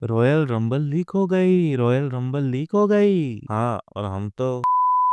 Royal rumble leak हो गई, royal rumble leak हो गई। हाँ, और हम तो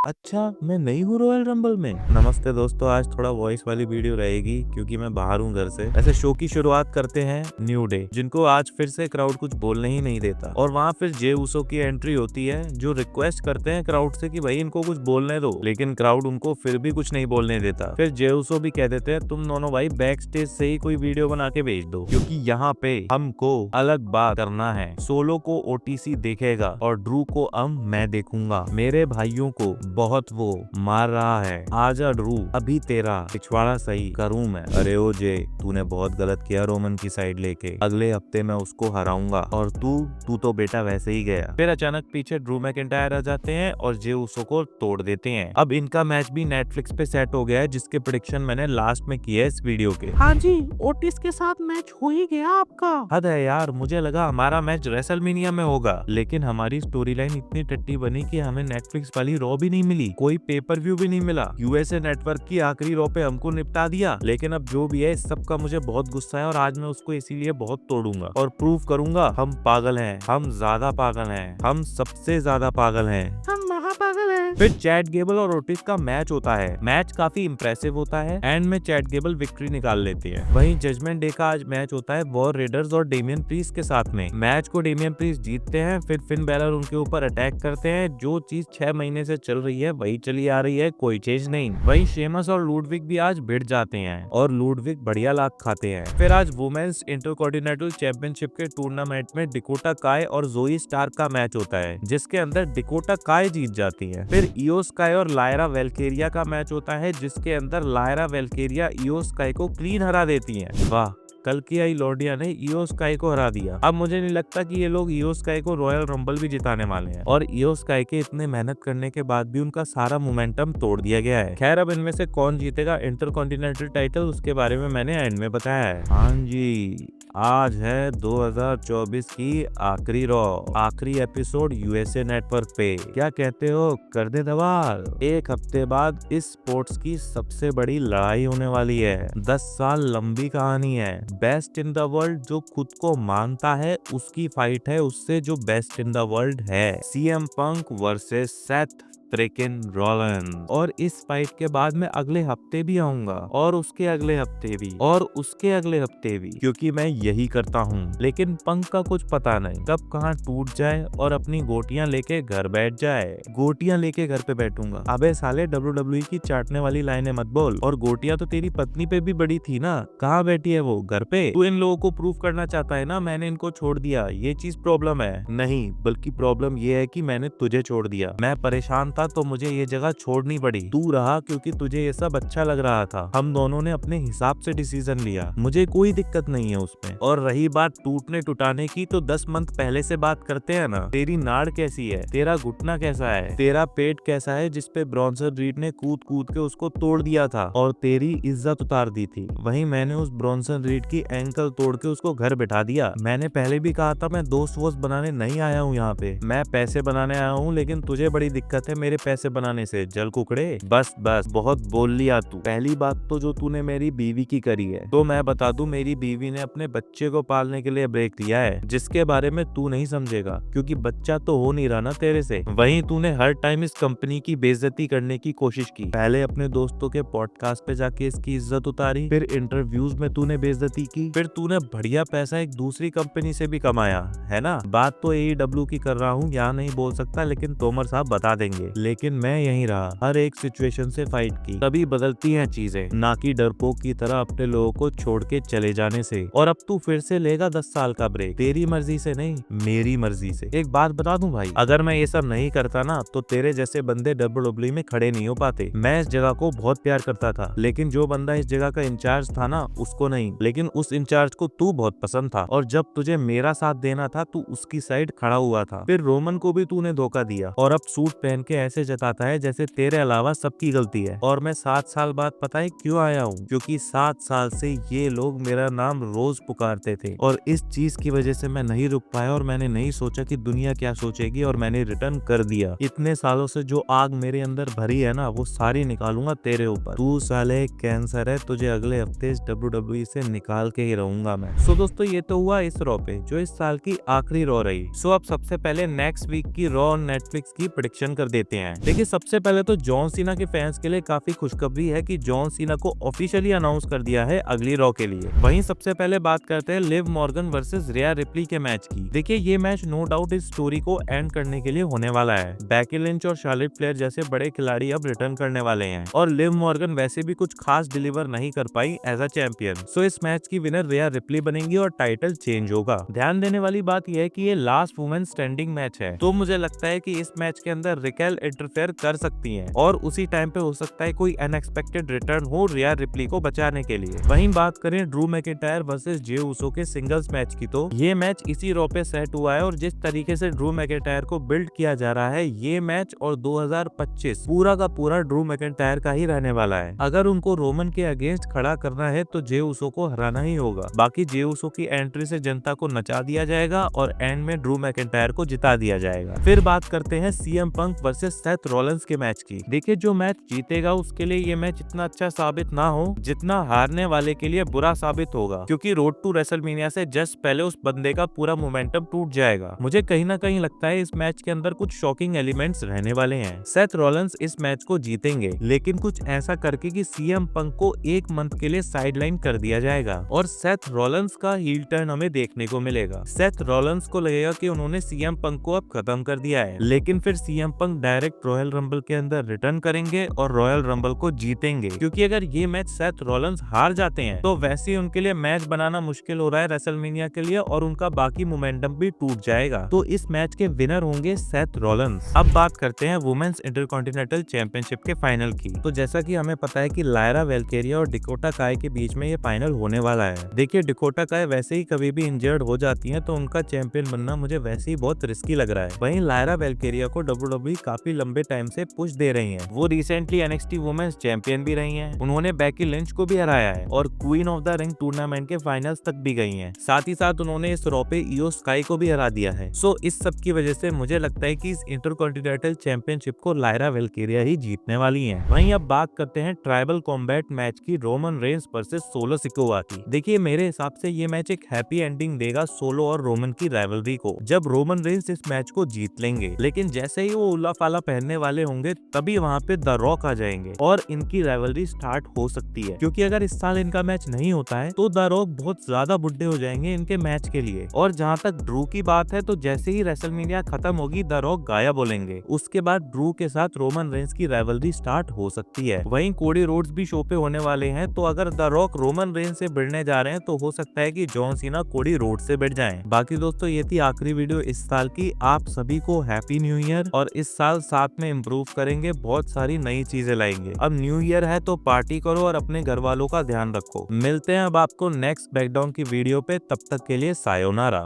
अच्छा, मैं नहीं हूँ रॉयल रंबल में। नमस्ते दोस्तों, आज थोड़ा वॉइस वाली वीडियो रहेगी क्योंकि मैं बाहर हूँ घर से। ऐसे शो की शुरुआत करते हैं न्यू डे, जिनको आज फिर से क्राउड कुछ बोलने ही नहीं देता, और वहाँ फिर जे उसो की एंट्री होती है जो रिक्वेस्ट करते हैं क्राउड से कि भाई इनको कुछ बोलने दो, लेकिन क्राउड उनको फिर भी कुछ नहीं बोलने देता। फिर जे उसो भी कह देते हैं तुम दोनों भाई बैक स्टेज से ही कोई वीडियो बना के भेज दो, क्योंकि यहाँ पे हमको अलग बात करना है। सोलो को ओटीसी देखेगा और ड्रू को अब मैं देखूंगा। मेरे भाइयों को बहुत वो मार रहा है, आजा ड्रू, अभी तेरा पिछवाड़ा सही करूं मैं। अरे ओ जे, तूने बहुत गलत किया रोमन की साइड लेके, अगले हफ्ते मैं उसको हराऊंगा, और तू तो बेटा वैसे ही गया। फिर अचानक पीछे ड्रू मैकिंटायर आ जाते हैं और जे उसो को तोड़ देते हैं। अब इनका मैच भी नेटफ्लिक्स पे सेट हो गया है, जिसके प्रेडिक्शन मैंने लास्ट में किया है इस वीडियो के। हाँ जी, ओटिस के साथ मैच हो ही गया आपका। हद है यार, मुझे लगा हमारा मैच रेसलमेनिया में होगा, लेकिन हमारी स्टोरी लाइन इतनी टट्टी बनी कि हमें नेटफ्लिक्स वाली रॉ भी नहीं मिली, कोई पेपर व्यू भी नहीं मिला। यूएसए नेटवर्क की आखिरी रॉ पे हमको निपटा दिया। लेकिन अब जो भी है, इस सब का मुझे बहुत गुस्सा है और आज मैं उसको इसीलिए बहुत तोड़ूंगा और प्रूव करूंगा हम पागल हैं, हम ज्यादा पागल हैं, हम सबसे ज्यादा पागल हैं, हम महापागल हैं। फिर चैट गेबल और ओटिस का मैच होता है। मैच काफी इंप्रेसिव होता है। एंड में चैट गेबल विक्ट्री निकाल लेती है। वहीं जजमेंट डे का आज मैच होता है वॉर रेडर्स और डेमियन प्रीस्ट के साथ में। मैच को डेमियन प्रीस्ट जीतते हैं। फिर फिन बैलर उनके ऊपर अटैक करते हैं। जो चीज 6 महीने से चल रही है वही चली आ रही है, कोई चेंज नहीं। वहीं शेमस और लुडविग भी आज भिड़ जाते हैं और लुडविग बढ़िया लात खाते हैं। फिर आज वुमेन्स इंटरकॉन्टिनेंटल चैंपियनशिप के टूर्नामेंट में डिकोटा काय और जोई स्टार्क का मैच होता है, जिसके अंदर डिकोटा काय जीत जाती है। फिर इयो स्काई और लायरा वेल्केरिया का मैच होता है, जिसके अंदर लायरा वेल्केरिया इयो स्काई को क्लीन हरा देती है। वाह, कल की आई लॉर्डिया ने इयो स्काई को हरा दिया। अब मुझे नहीं लगता कि ये लोग इयो स्काई को रॉयल रंबल भी जिताने वाले हैं, और इयो स्काई के इतने मेहनत करने के बाद भी उनका सारा मोमेंटम तोड़ दिया गया है। खैर, अब इनमें से कौन जीतेगा इंटरकॉन्टिनेंटल टाइटल, उसके बारे में मैंने एंड में बताया है। हाँ जी, आज है 2024 की आखिरी रॉ, आखिरी एपिसोड यूएसए नेटवर्क पे। क्या कहते हो, कर दे दबाल। एक हफ्ते बाद इस स्पोर्ट्स की सबसे बड़ी लड़ाई होने वाली है। 10 साल लंबी कहानी है। बेस्ट इन द वर्ल्ड जो खुद को मानता है उसकी फाइट है उससे जो बेस्ट इन द वर्ल्ड है। CM Punk versus Seth freaking Rollins. और इस फाइट के बाद मैं अगले हफ्ते भी आऊंगा, और उसके अगले हफ्ते भी, और उसके अगले हफ्ते भी, क्योंकि मैं यही करता हूँ। लेकिन पंक का कुछ पता नहीं कब कहाँ टूट जाए और अपनी गोटियां लेके घर बैठ जाए। गोटियां लेके घर पे बैठूंगा? अबे साले, WWE की चाटने वाली लाइनें मत बोल। और गोटियां तो तेरी पत्नी पे भी बड़ी थी ना, कहाँ बैठी है वो? घर पे। तू इन लोगों को प्रूव करना चाहता है ना मैंने इनको छोड़ दिया, ये चीज प्रॉब्लम है? नहीं, बल्कि प्रॉब्लम ये है कि मैंने तुझे छोड़ दिया। मैं परेशान था तो मुझे ये जगह छोड़नी पड़ी। तू रहा क्योंकि तुझे ये सब अच्छा लग रहा था। हम दोनों ने अपने हिसाब से डिसीजन लिया, मुझे कोई दिक्कत नहीं है उसमें। और रही बात टूटने टुटाने की, तो 10 मंथ पहले से बात करते हैं ना। तेरी नाड़ कैसी है, तेरा घुटना कैसा है, तेरा पेट कैसा है जिसपे ब्रॉन्सन रीड ने कूद कूद के उसको तोड़ दिया था और तेरी इज्जत उतार दी थी। वहीं मैंने उस ब्रॉन्सन रीड की एंकल तोड़ के उसको घर बिठा दिया। मैंने पहले भी कहा था मैं दोस्त वोस्त बनाने नहीं आया हूँ यहाँ पे, मैं पैसे बनाने आया हूँ। लेकिन तुझे बड़ी दिक्कत है मेरे पैसे बनाने से, जल कुकड़े। बस बस, बहुत बोल लिया तू। पहली बात तो जो तूने मेरी बीवी की करी है, तो मैं बता दूं, मेरी बीवी ने अपने बच्चे को पालने के लिए ब्रेक दिया है, जिसके बारे में तू नहीं समझेगा क्योंकि बच्चा तो हो नहीं रहा ना तेरे से। वहीं तूने हर टाइम इस कंपनी की बेइज्जती करने की कोशिश की। पहले अपने दोस्तों के पॉडकास्ट पे जाके इसकी इज्जत उतारी, फिर इंटरव्यूज में तूने बेइज्जती की, फिर तूने बढ़िया पैसा एक दूसरी कंपनी से भी कमाया है ना। बात तो AEW की कर रहा हूँ, यहाँ नहीं बोल सकता, लेकिन तोमर साहब बता देंगे। लेकिन मैं यहीं रहा, हर एक सिचुएशन से फाइट की, तभी बदलती हैं चीजें, ना कि डरपोक की तरह अपने लोगों को छोड़ के चले जाने से। और अब तू फिर से लेगा 10 साल का ब्रेक, तेरी मर्जी से नहीं, मेरी मर्जी से। एक बात बता दूं भाई, अगर मैं ये सब नहीं करता ना, तो तेरे जैसे बंदे WWE में खड़े नहीं हो पाते। मैं इस जगह को बहुत प्यार करता था, लेकिन जो बंदा इस जगह का इंचार्ज था ना, उसको नहीं। लेकिन उस इंचार्ज को तू बहुत पसंद था, और जब तुझे मेरा साथ देना था, तू उसकी साइड खड़ा हुआ था। फिर रोमन को भी तूने धोखा दिया, और अब सूट पहन के ऐसे जताता है जैसे तेरे अलावा सबकी गलती है। और मैं 7 साल बाद पता है क्यों आया हूँ? क्योंकि 7 साल से ये लोग मेरा नाम रोज पुकारते थे और इस चीज की वजह से मैं नहीं रुक पाया और मैंने नहीं सोचा कि दुनिया क्या सोचेगी और मैंने रिटर्न कर दिया। इतने सालों से जो आग मेरे अंदर भरी है ना, वो सारी निकालूंगा तेरे ऊपर। तू साले कैंसर है, तुझे अगले हफ्ते इस WWE से निकाल के ही रहूंगा मैं। सो दोस्तों, ये तो हुआ इस रॉ पे, जो इस साल की आखिरी रॉ रही। सो अब सबसे पहले नेक्स्ट वीक की रॉ और नेटफ्लिक्स की प्रेडिक्शन कर देते हैं। देखिए, सबसे पहले तो जॉन सीना के फैंस के लिए काफी खुशखबरी है कि जॉन सीना को ऑफिशियली अनाउंस कर दिया है अगली रॉ के लिए। वहीं सबसे पहले बात करते हैं लिव मॉर्गन वर्सेस रिया रिप्ली के मैच की। देखिए, ये मैच नो डाउट इस स्टोरी को एंड करने के लिए होने वाला है। बेकी लिंच और शार्लेट फ्लेयर जैसे बड़े खिलाड़ी अब रिटर्न करने वाले हैं और लिव मॉर्गन वैसे भी कुछ खास डिलीवर नहीं कर पाई एज अ चैंपियन। सो इस मैच की विनर रिया रिप्ली बनेगी और टाइटल चेंज होगा। ध्यान देने वाली बात यह है कि ये लास्ट वुमेन स्टैंडिंग मैच है, तो मुझे लगता है कि इस मैच के अंदर रिकेल इंटरफेयर कर सकती हैं और उसी टाइम पे हो सकता है कोई अनएक्सपेक्टेड रिटर्न हो रिया रिप्ली को बचाने के लिए। वहीं बात करें ड्रू मैकिंटायर वर्सेस जे उसो के सिंगल्स मैच की, तो ये मैच इसी रॉ पे सेट हुआ है और जिस तरीके से ड्रू मैकिंटायर को बिल्ड किया जा रहा है, ये मैच और 2025 पूरा का पूरा ड्रू मैकिंटायर का ही रहने वाला है। अगर उनको रोमन के अगेंस्ट खड़ा करना है तो जे उसो को हराना ही होगा। बाकी जे उसो की एंट्री से जनता को नचा दिया जाएगा और एंड में ड्रू मैकिंटायर को जिता दिया जाएगा। फिर बात करते हैं CM Punk versus Seth Rollins के मैच की। देखिए, जो मैच जीतेगा उसके लिए ये मैच इतना अच्छा साबित ना हो जितना हारने वाले के लिए बुरा साबित होगा, क्योंकि रोड टू रेसलमेनिया से जस्ट पहले उस बंदे का पूरा मोमेंटम टूट जाएगा। मुझे कहीं ना कहीं लगता है इस मैच के अंदर कुछ शॉकिंग एलिमेंट्स रहने वाले हैं। सेथ रॉलिंस इस मैच को जीतेंगे, लेकिन कुछ ऐसा करके कि सीएम पंक को 1 मंथ के लिए साइडलाइन कर दिया जाएगा और सेथ रॉलिंस का हील टर्न हमें देखने को मिलेगा। सेथ रॉलिंस को लगेगा कि उन्होंने सीएम पंक को अब खत्म कर दिया है, लेकिन फिर CM Punk direct royal rumble के अंदर रिटर्न करेंगे और रॉयल रंबल को जीतेंगे, क्योंकि अगर ये मैच सेथ रॉलिंस हार जाते हैं तो वैसे ही उनके लिए मैच बनाना मुश्किल हो रहा है रेसलमेनिया के लिए और उनका बाकी मोमेंटम भी टूट जाएगा। तो इस मैच के विनर होंगे सेथ रॉलिंस। अब बात करते हैं वुमेन्स इंटरकॉन्टिनेंटल चैंपियनशिप के फाइनल की। तो जैसा कि हमें पता है कि लायरा वेल्केरिया और डिकोटा काय के बीच में ये फाइनल होने वाला है। देखिए, डिकोटा काय वैसे ही कभी भी इंजर्ड हो जाती है तो उनका चैंपियन बनना मुझे वैसे ही बहुत रिस्की लग रहा है। वहीं लायरा वेल्केरिया को WWE काफी लंबे टाइम से पुश दे रही है। वो रिसेंटली NXT वुमेन्स चैंपियन भी रही हैं। उन्होंने बेकी लिंच को भी हराया है और queen of the ring tournament के फाइनल्स तक भी गई हैं। साथ ही साथ उन्होंने इस रॉ पे इयो स्काई को भी हरा दिया है। सो इस सब की वजह से मुझे लगता है कि इस इंटरकॉन्टिनेंटल चैंपियनशिप को लायरा वेल्केरिया ही जीतने वाली है। वहीं अब बात करते हैं ट्राइबल कॉम्बैट मैच की, Roman Reigns versus solo Sikoa की। देखिए, मेरे हिसाब से ये मैच एक हैप्पी एंडिंग देगा सोलो और रोमन की राइवलरी को, जब रोमन रेंस इस मैच को जीत लेंगे। लेकिन जैसे ही वो उल्ला फाला पहनने वाले होंगे तभी वहां पे द रॉक आ जाएंगे और इनकी राइवलरी स्टार्ट हो सकती है, क्योंकि अगर इस साल इनका मैच नहीं होता है तो द रॉक बहुत ज्यादा बुड्ढे हो जाएंगे इनके मैच के लिए। और जहां तक ड्रू की बात है, तो जैसे ही रेसलमेनिया खत्म होगी द रॉक गायब बोलेंगे। उसके बाद ड्रू के साथ रोमन रेंस की राइवलरी स्टार्ट हो सकती है। वहीं कोडी रोड्स भी शो पे होने वाले हैं, तो अगर द रॉक रोमन रेंस से भिड़ने जा रहे हैं तो हो सकता है कि जॉन सीना कोडी रोड से भिड़ जाएं। बाकी दोस्तों, ये थी आखिरी वीडियो इस साल की। आप सभी को हैप्पी न्यू ईयर, और इस साल साथ में इम्प्रूव करेंगे, बहुत सारी नई चीजें लाएंगे। अब न्यू ईयर है तो पार्टी करो और अपने घर वालों का ध्यान रखो। मिलते हैं अब आपको नेक्स्ट ब्रेकडाउन की वीडियो पे, तब तक के लिए सायोनारा।